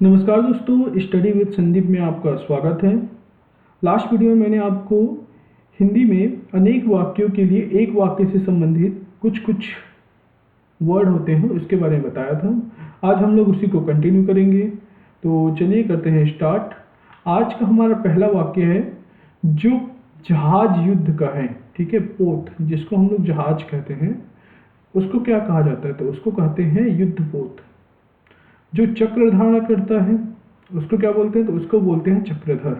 नमस्कार दोस्तों, study with Sandeep में आपका स्वागत है। लास्ट वीडियो में मैंने आपको हिंदी में अनेक वाक्यों के लिए एक वाक्य से संबंधित कुछ कुछ वर्ड होते हैं उसके बारे में बताया था। आज हम लोग उसी को कंटिन्यू करेंगे। तो चलिए करते हैं स्टार्ट। आज का हमारा पहला वाक्य है जो जहाज युद्ध का है। ठीक है, पोत जिसको हम लोग जहाज कहते हैं उसको क्या कहा जाता है? तो उसको कहते हैं युद्ध पोत। जो चक्र धारण करता है उसको क्या बोलते हैं? तो उसको बोलते हैं चक्रधर।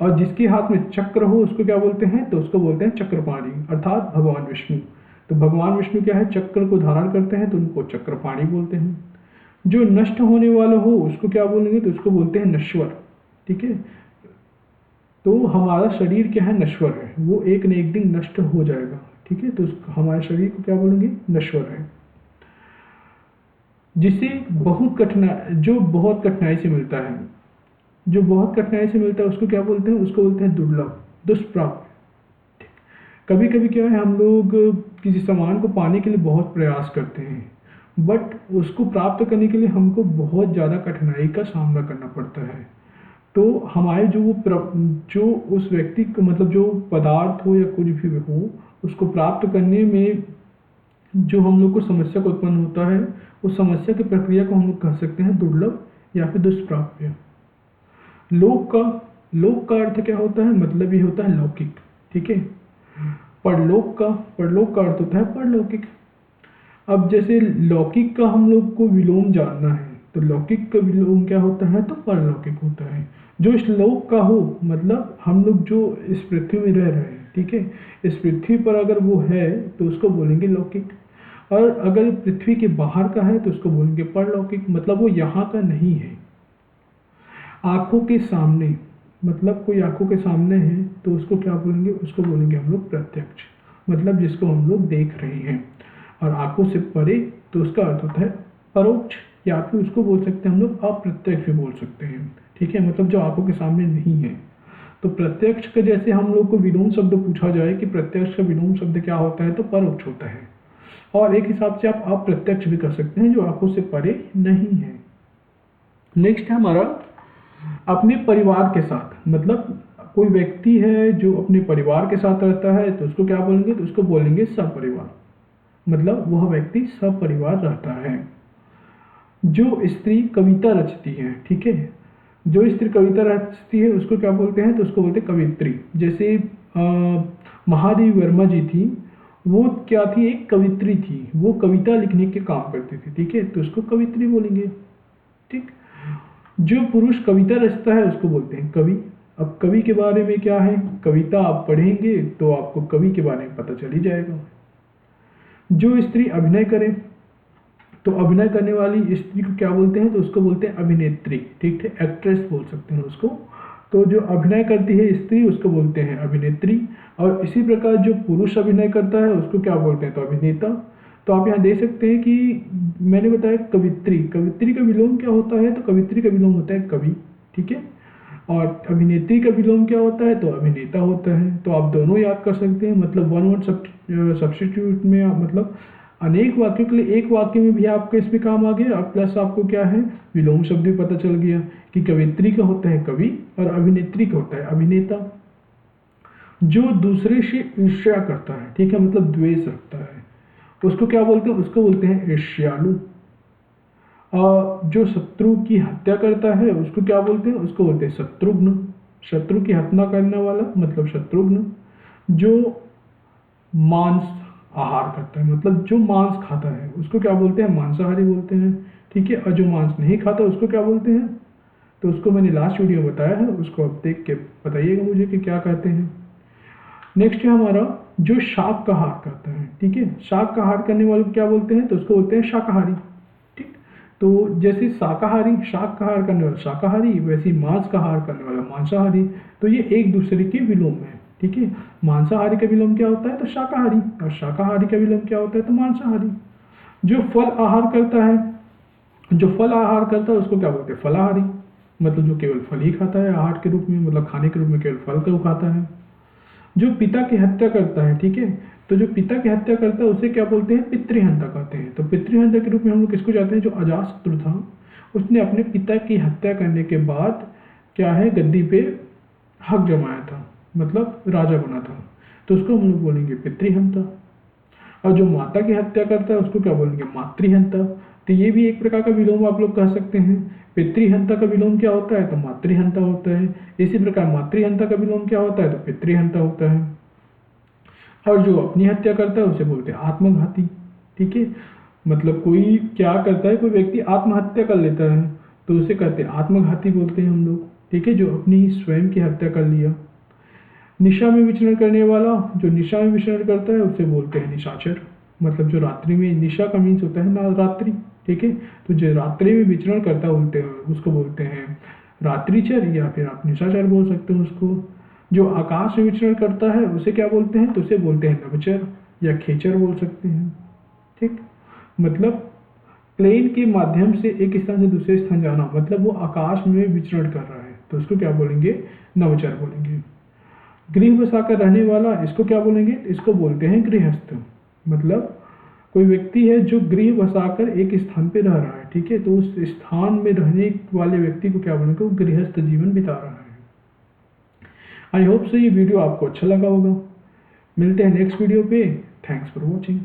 और जिसके हाथ में चक्र हो उसको क्या बोलते हैं? तो उसको बोलते हैं चक्रपाणी, अर्थात भगवान विष्णु। तो भगवान विष्णु क्या है? चक्र को धारण करते हैं तो उनको चक्रपाणी बोलते हैं। जो नष्ट होने वाला हो उसको क्या बोलेंगे? तो उसको बोलते हैं नश्वर। ठीक है, तो हमारा शरीर क्या है? नश्वर है, वो एक न एक दिन नष्ट हो जाएगा। ठीक है, तो हमारे शरीर को क्या बोलेंगे? नश्वर है। जिसे बहुत कठिनाई से मिलता है, जो बहुत कठिनाई से मिलता है उसको क्या बोलते हैं? उसको बोलते हैं दुर्लभ, दुष्प्राप्य। कभी कभी क्या है, हम लोग किसी सामान को पाने के लिए बहुत प्रयास करते हैं बट उसको प्राप्त करने के लिए हमको बहुत ज़्यादा कठिनाई का सामना करना पड़ता है। तो हमारे जो उस व्यक्ति को मतलब जो पदार्थ हो या कुछ भी हो उसको प्राप्त करने में जो हम लोग को समस्या को उत्पन्न होता है, उस समस्या की प्रक्रिया को हम लोग कह सकते हैं दुर्लभ या फिर दुष्प्राप्य। लोक का अर्थ क्या होता है? मतलब ये होता है लौकिक। ठीक है, परलोक का अर्थ होता है परलौकिक। अब जैसे लौकिक का हम लोग को विलोम जानना है तो लौकिक का विलोम क्या होता है? तो परलौकिक होता है। जो इस लोक का हो मतलब हम लोग जो इस पृथ्वी में रह रहे हैं, ठीक है, इस पृथ्वी पर अगर वो है तो उसको बोलेंगे लौकिक। और अगर पृथ्वी के बाहर का है तो उसको बोलेंगे परलौकिक, मतलब वो यहाँ का नहीं है। आंखों के सामने मतलब कोई आंखों के सामने है तो उसको क्या बोलेंगे? उसको बोलेंगे हम लोग प्रत्यक्ष, मतलब जिसको हम लोग देख रहे हैं। और आंखों से परे तो उसका अर्थ होता है परोक्ष, या फिर उसको बोल सकते हैं हम लोग अप्रत्यक्ष भी बोल सकते हैं। ठीक है, मतलब जो आंखों के सामने नहीं है। तो प्रत्यक्ष का जैसे हम लोग को विलोम शब्द पूछा जाए कि प्रत्यक्ष का विलोम शब्द क्या होता है, तो परोक्ष होता है। और एक हिसाब से आप अप्रत्यक्ष भी कर सकते हैं, जो आंखों से परे नहीं है। नेक्स्ट है हमारा अपने परिवार के साथ। मतलब कोई व्यक्ति है जो अपने परिवार के साथ रहता है तो उसको क्या बोलेंगे? तो उसको बोलेंगे सपरिवार, मतलब वह व्यक्ति सपरिवार रहता है। जो स्त्री कविता रचती है, ठीक है, जो स्त्री कविता रचती है उसको क्या बोलते हैं? तो उसको बोलते हैं कवित्री। जैसे महादेवी वर्मा जी थी, वो क्या थी? एक कवित्री थी, वो कविता लिखने के काम करती थी। ठीक है, तो उसको कवित्री बोलेंगे। ठीक, जो पुरुष कविता रचता है उसको बोलते हैं कवि। अब कवि के बारे में क्या है? कविता आप पढ़ेंगे तो आपको कवि के बारे में पता चल ही जाएगा। जो स्त्री अभिनय करे तो अभिनय करने वाली स्त्री को क्या बोलते हैं? तो उसको बोलते हैं अभिनेत्री। ठीक है, एक्ट्रेस बोल सकते हैं उसको। तो जो अभिनय करती है स्त्री उसको बोलते हैं अभिनेत्री। और इसी प्रकार जो पुरुष अभिनय करता है उसको क्या बोलते हैं? तो अभिनेता। तो आप यहाँ देख सकते हैं कि मैंने बताया कवित्री, कवित्री का विलोम क्या होता है? तो कवित्री का विलोम होता है कवि। ठीक है, और अभिनेत्री का विलोम क्या होता है? तो अभिनेता होता है। तो आप दोनों याद कर सकते हैं, मतलब वन वर्ड सब्स्टिट्यूट में मतलब अनेक वाक्यों के लिए एक वाक्य में भी आपका इसमें काम आ गया। और प्लस आपको क्या है? विलोम शब्द भी पता चल गया कि कवित्री का होता है कवि और अभिनेत्री का होता है अभिनेता। जो दूसरे से ईर्ष्या करता है, ठीक है, मतलब द्वेष रखता है, उसको क्या बोलते हैं? उसको बोलते हैं ईर्ष्यालु। जो शत्रु की हत्या करता है उसको क्या बोलते हैं? उसको बोलते हैं शत्रुघ्न। शत्रु की हत्या करने वाला मतलब शत्रुघ्न। जो मांस आहार करता है मतलब जो मांस खाता है उसको क्या बोलते हैं? मांसाहारी बोलते हैं। ठीक है, और जो मांस नहीं खाता उसको क्या बोलते हैं? तो उसको मैंने लास्ट वीडियो बताया है, उसको आप देख के बताइएगा मुझे कि क्या कहते हैं। नेक्स्ट है हमारा जो शाकाहार करता है। ठीक है, शाकाहार करने वाले को क्या बोलते हैं? तो उसको बोलते हैं शाकाहारी। ठीक, तो जैसे शाकाहारी शाकाहार करने वाला शाकाहारी, वैसे ही मांसाहार करने वाला मांसाहारी। तो ये एक दूसरे के विलोम है। ठीक है, मांसाहारी का विलोम क्या होता है? तो शाकाहारी। और शाकाहारी का विलोम क्या होता है? तो मांसाहारी। जो फल आहार करता है उसको क्या बोलते हैं? फलाहारी, मतलब जो केवल फल ही खाता है आहार के रूप में, मतलब खाने के रूप में केवल फल को खाता है। जो पिता की हत्या करता है, ठीक है, तो जो पिता की हत्या करता है उसे क्या बोलते हैं? पितृहंता कहते हैं। तो पितृहंता के रूप में हम लोग किसको जाते हैं? जो अजातशत्रु था, उसने अपने पिता की हत्या करने के बाद क्या है, गद्दी पे हक जमाया था, मतलब राजा बना था, तो उसको हम लोग बोलेंगे पितृहंता। और जो माता की हत्या करता है उसको क्या बोलेंगे, मातृहंता। तो ये भी एक प्रकार का विलोम आप लोग कह सकते हैं। पितृहंता का विलोम क्या होता है, तो मातृहंता होता है। इसी प्रकार मातृहंता का विलोम क्या होता है, तो पितृहंता होता है। और जो अपनी हत्या करता है उसे बोलते हैं आत्मघाती। ठीक है, मतलब कोई क्या करता है, कोई व्यक्ति आत्महत्या कर लेता है तो उसे कहते हैं आत्मघाती बोलते हैं हम लोग। ठीक है, जो अपनी स्वयं की हत्या कर लिया। निशा में विचरण करने वाला, जो निशा में विचरण करता है उसे बोलते हैं निशाचर। मतलब जो रात्रि में, निशा का मीन्स होता है ना रात्रि। ठीक है, तो जो रात्रि में विचरण करता है उसको बोलते हैं रात्रिचर, या फिर आप निशाचर बोल सकते हो उसको। जो आकाश में विचरण करता है उसे क्या बोलते हैं, तो उसे बोलते हैं नभचर या खेचर बोल सकते हैं। ठीक, मतलब प्लेन के माध्यम से एक स्थान से दूसरे स्थान जाना, मतलब वो आकाश में विचरण कर रहा है तो उसको क्या बोलेंगे, नवचर बोलेंगे। गृह बसाकर रहने वाला, इसको क्या बोलेंगे, इसको बोलते हैं गृहस्थ। मतलब कोई व्यक्ति है जो गृह बसाकर एक स्थान पे रह रहा है। ठीक है, तो उस स्थान में रहने वाले व्यक्ति को क्या बोलेंगे, वो गृहस्थ जीवन बिता रहा है। आई होप से ये वीडियो आपको अच्छा लगा होगा। मिलते हैं नेक्स्ट वीडियो पे। Thanks for watching.